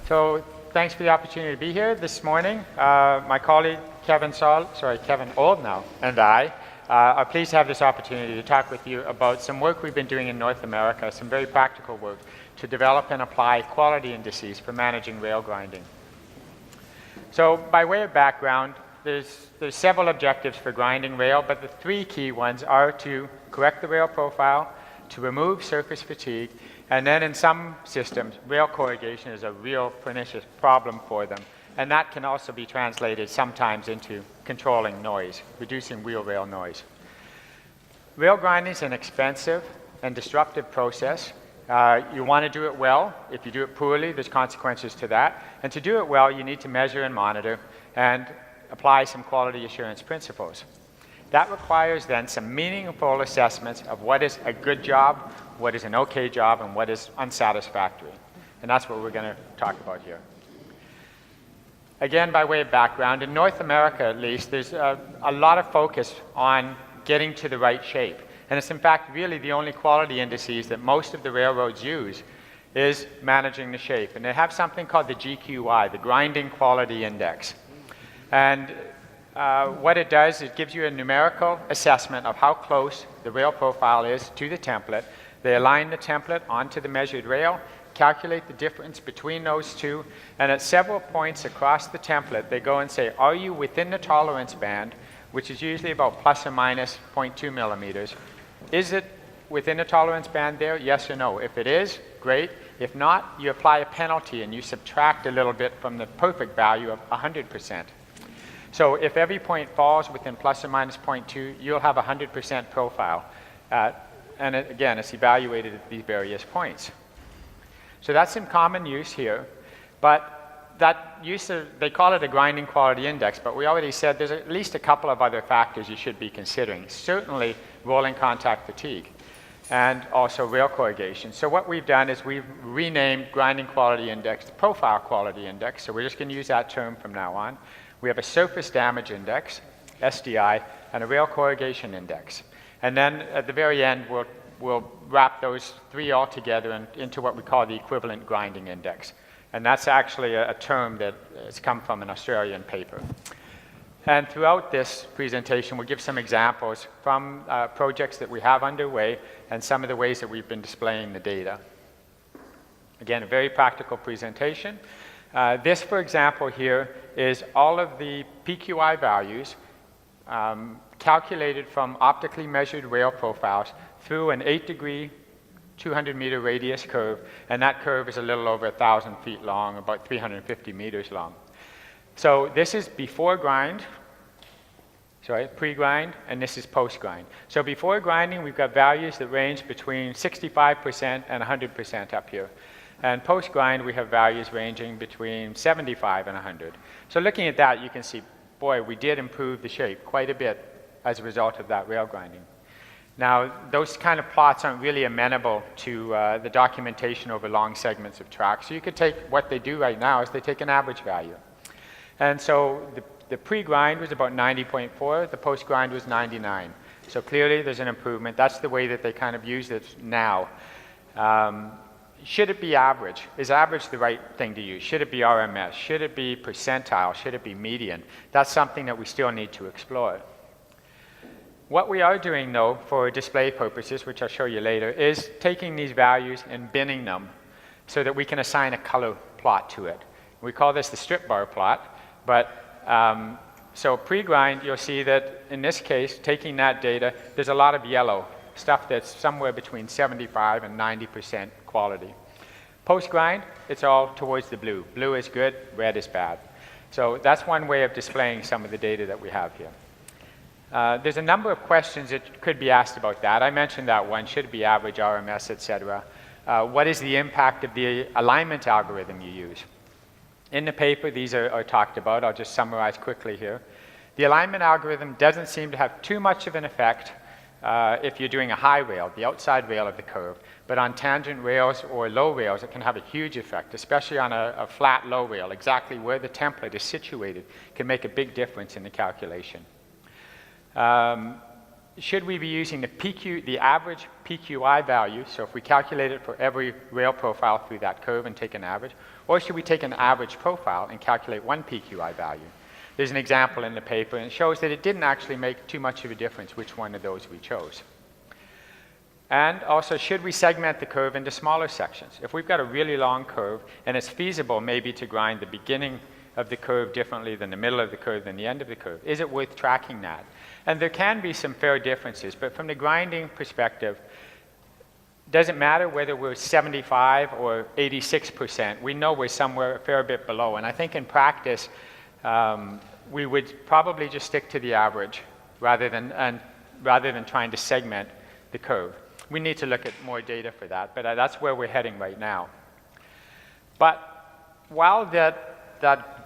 So thanks for the opportunity to be here this morning. My colleague Kevin Oldknow and I are pleased to have this opportunity to talk with you about some work we've been doing in North America, some very practical work to develop and apply quality indices for managing rail grinding. So by way of background, there's several objectives for grinding rail, but the three key ones are to correct the rail profile, to remove surface fatigue, and then in some systems, rail corrugation is a real pernicious problem for them. And that can also be translated sometimes into controlling noise, reducing wheel rail noise. Rail grinding is an expensive and disruptive process. You want to do it well. If you do it poorly, there's consequences to that. And to do it well, you need to measure and monitor and apply some quality assurance principles. That requires then some meaningful assessments of what is a good job, what is an okay job, and what is unsatisfactory. And that's what we're going to talk about here. Again, by way of background, in North America at least, there's a lot of focus on getting to the right shape. And it's in fact really the only quality indices that most of the railroads use is managing the shape. And they have something called the GQI, the Grinding Quality Index. And what it does, it gives you a numerical assessment of how close the rail profile is to the template. They align the template onto the measured rail, calculate the difference between those two, and at several points across the template, they go and say, are you within the tolerance band, which is usually about plus or minus 0.2 millimeters. Is it within the tolerance band there? Yes or no? If it is, great. If not, you apply a penalty and you subtract a little bit from the perfect value of 100%. So if every point falls within plus or minus 0.2, you'll have 100% profile. And again, it's evaluated at these various points. So that's in common use here. But that use of, they call it a grinding quality index, but we already said there's at least a couple of other factors you should be considering. Certainly rolling contact fatigue and also rail corrugation. So what we've done is we've renamed grinding quality index to profile quality index. So we're just going to use that term from now on. We have a surface damage index, SDI, and a rail corrugation index. And then at the very end, we'll wrap those three all together into what we call the equivalent grinding index. And that's actually a term that has come from an Australian paper. And throughout this presentation, we'll give some examples from projects that we have underway and some of the ways that we've been displaying the data. Again, a very practical presentation. This, for example, here is all of the PQI values calculated from optically measured rail profiles through an 8-degree, 200-meter radius curve, and that curve is a little over 1,000 feet long, about 350 meters long. So this is before grind, pre-grind, and this is post-grind. So before grinding, we've got values that range between 65% and 100% up here. And post-grind, we have values ranging between 75 and 100. So looking at that, you can see, boy, we did improve the shape quite a bit as a result of that rail grinding. Now, those kind of plots aren't really amenable to the documentation over long segments of track. So you could take, what they do right now is they take an average value. And so the pre-grind was about 90.4, the post-grind was 99. So clearly there's an improvement. That's the way that they kind of use it now. Should it be average? Is average the right thing to use? Should it be RMS? Should it be percentile? Should it be median? That's something that we still need to explore. What we are doing, though, for display purposes, which I'll show you later, is taking these values and binning them so that we can assign a color plot to it. We call this the strip bar plot. But so pre-grind, you'll see that in this case, taking that data, there's a lot of yellow, stuff that's somewhere between 75 and 90% quality. Post-grind, it's all towards the blue. Blue is good, red is bad. So that's one way of displaying some of the data that we have here. There's a number of questions that could be asked about that. I mentioned that one, should it be average, RMS, etc. What is the impact of the alignment algorithm you use? In the paper, these are talked about. I'll just summarize quickly here. The alignment algorithm doesn't seem to have too much of an effect if you're doing a high rail, the outside rail of the curve. But on tangent rails or low rails, it can have a huge effect, especially on a flat low rail. Exactly where the template is situated can make a big difference in the calculation. should we be using the average PQI value, so if we calculate it for every rail profile through that curve and take an average, or should we take an average profile and calculate one PQI value? There's an example in the paper, and it shows that it didn't actually make too much of a difference which one of those we chose. And also, should we segment the curve into smaller sections? If we've got a really long curve, and it's feasible maybe to grind the beginning of the curve differently than the middle of the curve than the end of the curve, is it worth tracking that? And there can be some fair differences, but from the grinding perspective, doesn't matter whether we're 75 or 86%, we know we're somewhere a fair bit below. And I think in practice, we would probably just stick to the average rather than trying to segment the curve. We need to look at more data for that, but that's where we're heading right now. But while that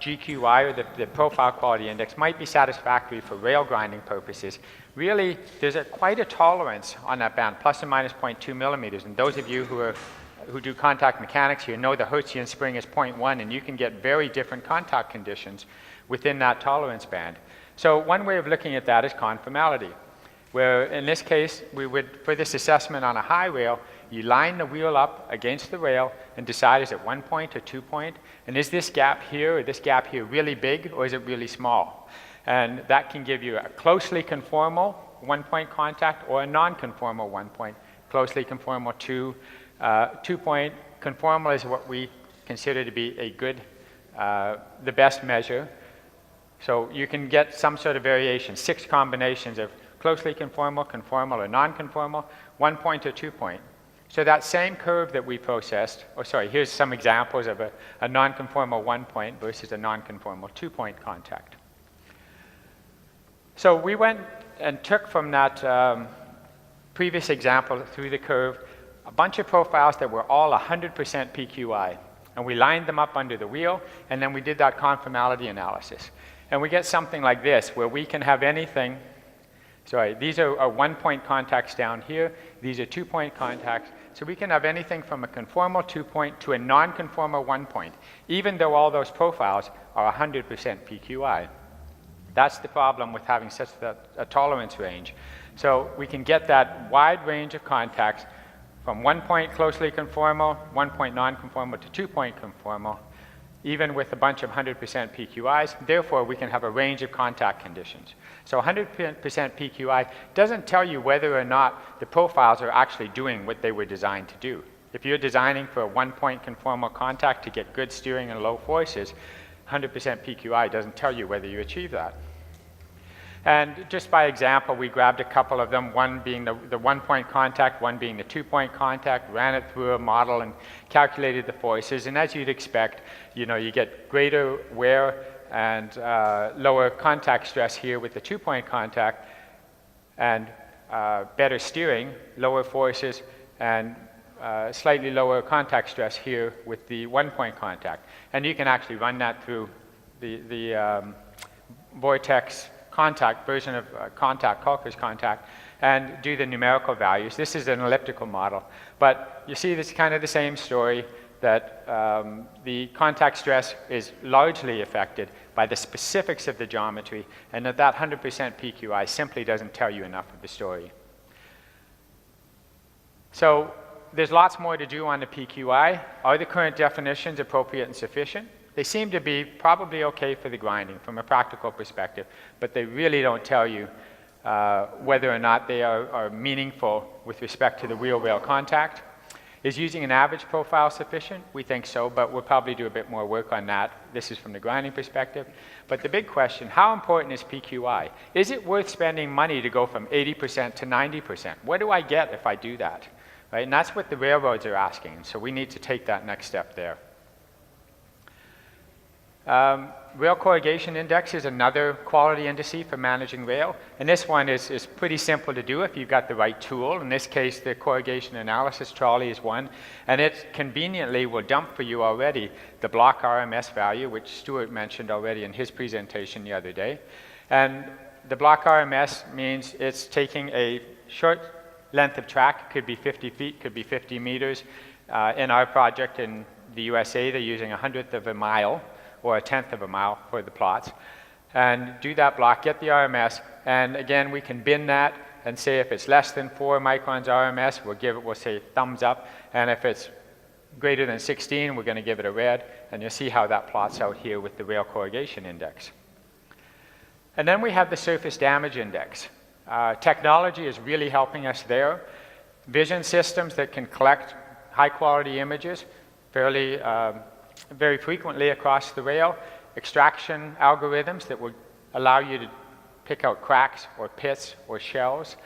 GQI, or the profile quality index, might be satisfactory for rail grinding purposes, really there's quite a tolerance on that band, plus or minus 0.2 millimeters. And those of you who do contact mechanics here know the Hertzian spring is 0.1, and you can get very different contact conditions within that tolerance band. So one way of looking at that is conformality, where in this case, we would, for this assessment on a high rail, you line the wheel up against the rail and decide, is it 1 point or 2 point? And is this gap here or this gap here really big, or is it really small? And that can give you a closely conformal 1 point contact or a non-conformal 1 point. Closely conformal 2 point. Conformal is what we consider to be a good, the best measure. So you can get some sort of variation, 6 combinations of closely conformal, conformal, or non-conformal, 1 point or 2 point. So that same curve that we processed, here's some examples of a non-conformal 1 point versus a non-conformal 2 point contact. So we went and took from that previous example through the curve a bunch of profiles that were all 100% PQI. And we lined them up under the wheel, and then we did that conformality analysis. And we get something like this, where we can have anything. These are 1 point contacts down here. These are 2 point contacts. So we can have anything from a conformal 2 point to a non-conformal 1 point, even though all those profiles are 100% PQI. That's the problem with having such a tolerance range. So we can get that wide range of contacts from 1 point closely conformal, 1 point non-conformal, to 2 point conformal, even with a bunch of 100% PQIs. Therefore, we can have a range of contact conditions. So 100% PQI doesn't tell you whether or not the profiles are actually doing what they were designed to do. If you're designing for a 1 point conformal contact to get good steering and low forces, 100% PQI doesn't tell you whether you achieve that. And just by example, we grabbed a couple of them, one being the 1 point contact, one being the 2 point contact, ran it through a model and calculated the forces. And as you'd expect, you get greater wear and lower contact stress here with the 2 point contact, and better steering, lower forces, and slightly lower contact stress here with the 1 point contact. And you can actually run that through the Vortex contact version of Kalker's contact, and do the numerical values. This is an elliptical model, but you see this is kind of the same story, that the contact stress is largely affected by the specifics of the geometry, and that 100% PQI simply doesn't tell you enough of the story. So there's lots more to do on the PQI. Are the current definitions appropriate and sufficient? They seem to be probably okay for the grinding from a practical perspective, but they really don't tell you whether or not they are meaningful with respect to the wheel-rail contact. Is using an average profile sufficient? We think so, but we'll probably do a bit more work on that. This is from the grinding perspective. But the big question, how important is PQI? Is it worth spending money to go from 80% to 90%? What do I get if I do that? Right? And that's what the railroads are asking, so we need to take that next step there. Rail corrugation index is another quality indice for managing rail, and this one is pretty simple to do if you've got the right tool. In this case, the corrugation analysis trolley is one, and it conveniently will dump for you already the block RMS value, which Stuart mentioned already in his presentation the other day. And the block RMS means it's taking a short length of track. It could be 50 feet, could be 50 meters. In our project in the USA, they're using 1/100th of a mile or 1/10th of a mile for the plots, and do that block, get the RMS, and again, we can bin that and say if it's less than 4 microns RMS, we'll say thumbs up, and if it's greater than 16, we're going to give it a red, and you'll see how that plots out here with the rail corrugation index. And then we have the surface damage index. Technology is really helping us there. Vision systems that can collect high-quality images very frequently across the rail, extraction algorithms that will allow you to pick out cracks or pits or shells.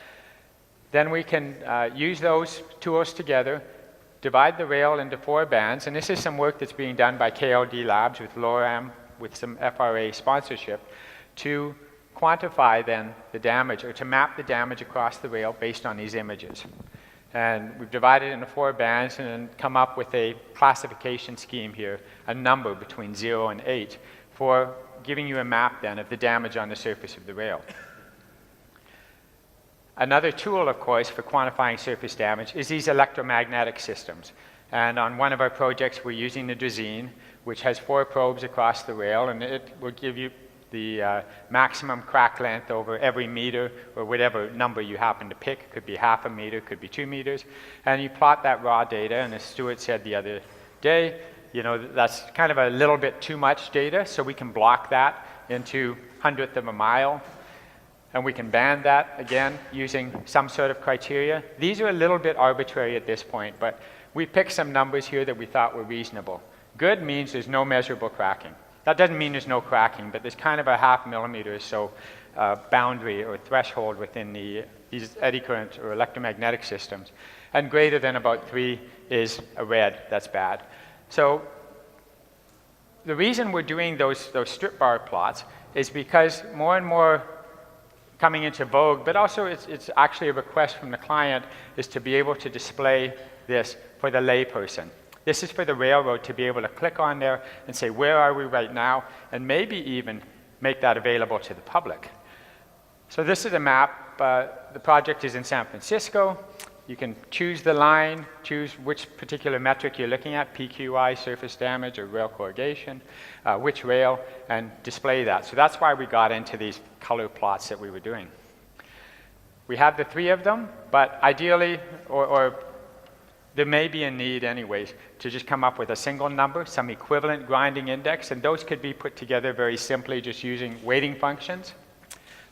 Then we can use those tools together, divide the rail into 4 bands, and this is some work that's being done by KLD Labs with LORAM, with some FRA sponsorship, to quantify then the damage, or to map the damage across the rail based on these images. And we've divided it into 4 bands and then come up with a classification scheme here, a number between 0 and 8, for giving you a map then of the damage on the surface of the rail. Another tool, of course, for quantifying surface damage is these electromagnetic systems. And on one of our projects, we're using the Drazine, which has 4 probes across the rail, and it will give you the maximum crack length over every meter, or whatever number you happen to pick. Could be half a meter, could be 2 meters. And you plot that raw data, and as Stuart said the other day, you know, that's kind of a little bit too much data, so we can block that into 100th of a mile. And we can band that, again, using some sort of criteria. These are a little bit arbitrary at this point, but we picked some numbers here that we thought were reasonable. Good means there's no measurable cracking. That doesn't mean there's no cracking, but there's kind of a ½ millimeter or so boundary or threshold within these eddy current or electromagnetic systems. And greater than about 3 is a red, that's bad. So the reason we're doing those strip bar plots is because more and more coming into vogue, but also it's actually a request from the client, is to be able to display this for the layperson. This is for the railroad to be able to click on there and say, where are we right now? And maybe even make that available to the public. So this is a map. The project is in San Francisco. You can choose the line, choose which particular metric you're looking at, PQI, surface damage, or rail corrugation, which rail, and display that. So that's why we got into these color plots that we were doing. We have the 3 of them, but ideally, or there may be a need anyways, to just come up with a single number, some equivalent grinding index, and those could be put together very simply just using weighting functions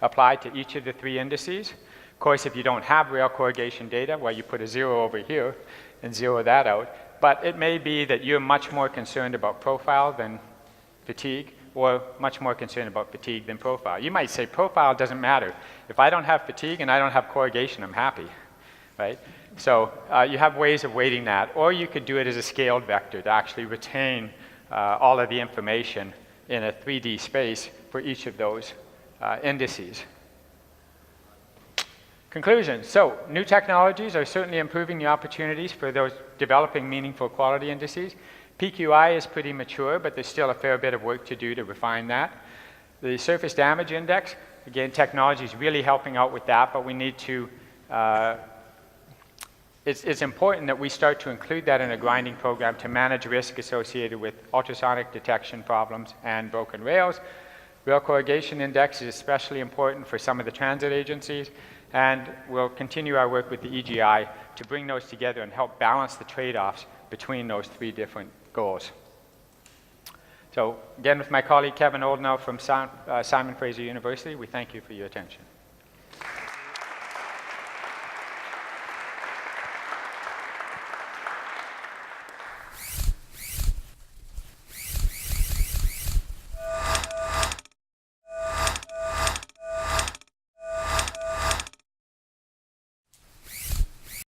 applied to each of the 3 indices. Of course, if you don't have rail corrugation data, well, you put a 0 over here and 0 that out. But it may be that you're much more concerned about profile than fatigue, or much more concerned about fatigue than profile. You might say profile doesn't matter. If I don't have fatigue and I don't have corrugation, I'm happy, right? So you have ways of weighting that, or you could do it as a scaled vector to actually retain all of the information in a 3D space for each of those indices. Conclusion. So new technologies are certainly improving the opportunities for those developing meaningful quality indices. PQI is pretty mature, but there's still a fair bit of work to do to refine that. The surface damage index, again, technology is really helping out with that, but we need to it's important that we start to include that in a grinding program to manage risk associated with ultrasonic detection problems and broken rails. Rail corrugation index is especially important for some of the transit agencies, and we'll continue our work with the EGI to bring those together and help balance the trade-offs between those 3 different goals. So again, with my colleague Kevin Oldknow from Simon Fraser University, we thank you for your attention.